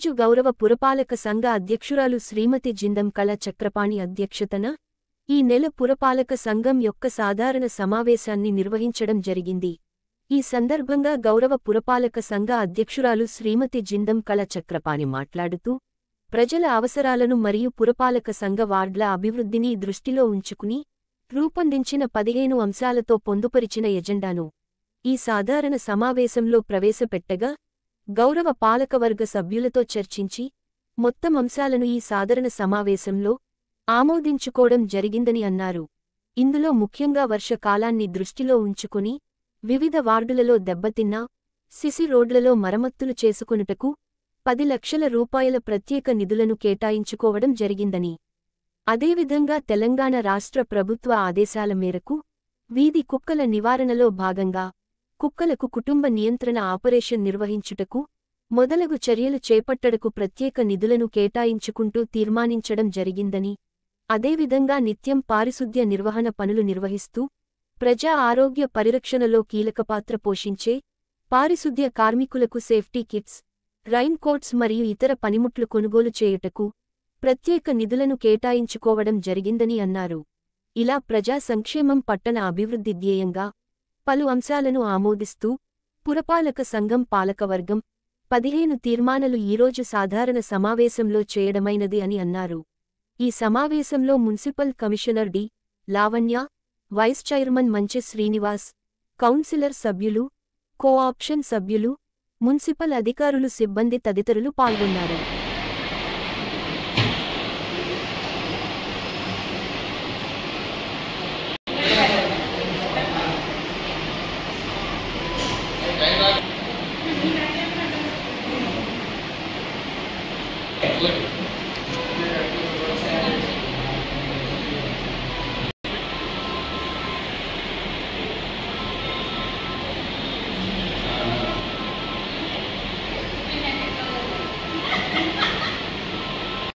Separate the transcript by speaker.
Speaker 1: ఈరోజు గౌరవ పురపాలక సంఘ అధ్యక్షురాలు శ్రీమతి జిందం కళ చక్రపాణి అధ్యక్షతన ఈ నెల పురపాలక సంఘం యొక్క సాధారణ సమావేశాన్ని నిర్వహించడం జరిగింది. ఈ సందర్భంగా గౌరవ పురపాలక సంఘ అధ్యక్షురాలు శ్రీమతి జిందం కళ చక్రపాణి మాట్లాడుతూ, ప్రజల అవసరాలను మరియు పురపాలక సంఘ వార్డ్ల అభివృద్ధిని దృష్టిలో ఉంచుకుని రూపొందించిన 15 అంశాలతో పొందుపరిచిన ఎజెండాను ఈ సాధారణ సమావేశంలో ప్రవేశపెట్టగా, గౌరవ పాలకవర్గ సభ్యులతో చర్చించి మొత్తం అంశాలను ఈ సాధారణ సమావేశంలో ఆమోదించుకోవడం జరిగిందని అన్నారు. ఇందులో ముఖ్యంగా వర్షకాలాన్ని దృష్టిలో ఉంచుకుని వివిధ వార్డులలో దెబ్బతిన్న సిసి రోడ్లలో మరమ్మతులు చేసుకొనుటకు 10 లక్షల రూపాయల ప్రత్యేక నిధులను కేటాయించుకోవడం జరిగిందని, అదేవిధంగా తెలంగాణ రాష్ట్ర ప్రభుత్వ ఆదేశాల మేరకు వీధి కుక్కల నివారణలో భాగంగా కుక్కలకు కుటుంబ నియంత్రణ ఆపరేషన్ నిర్వహించుటకు మొదలగు చర్యలు చేపట్టడకు ప్రత్యేక నిధులను కేటాయించుకుంటూ తీర్మానించడం జరిగిందని, అదేవిధంగా నిత్యం పారిశుద్ధ్య నిర్వహణ పనులు నిర్వహిస్తూ ప్రజా ఆరోగ్య పరిరక్షణలో కీలక పాత్ర పోషించే పారిశుద్ధ్య కార్మికులకు సేఫ్టీ కిట్స్, రైన్ కోట్స్ మరియు ఇతర పనిముట్లు కొనుగోలు చేయుటకు ప్రత్యేక నిధులను కేటాయించుకోవడం జరిగిందని అన్నారు. ఇలా ప్రజా సంక్షేమం పట్టణ అభివృద్ధి ధ్యేయంగా పలు అంశాలను ఆమోదిస్తూ పురపాలక సంఘం పాలకవర్గం 15 తీర్మానాలు ఈరోజు సాధారణ సమావేశంలో చేయడమైనది అని అన్నారు. ఈ సమావేశంలో municipal commissioner D. Lavanya, vice chairman Manche Srinivas, councillor సభ్యులు, కోఆప్షన్ సభ్యులు, మున్సిపల్ అధికారులు, సిబ్బంది తదితరులు పాల్గొన్నారు.
Speaker 2: Good.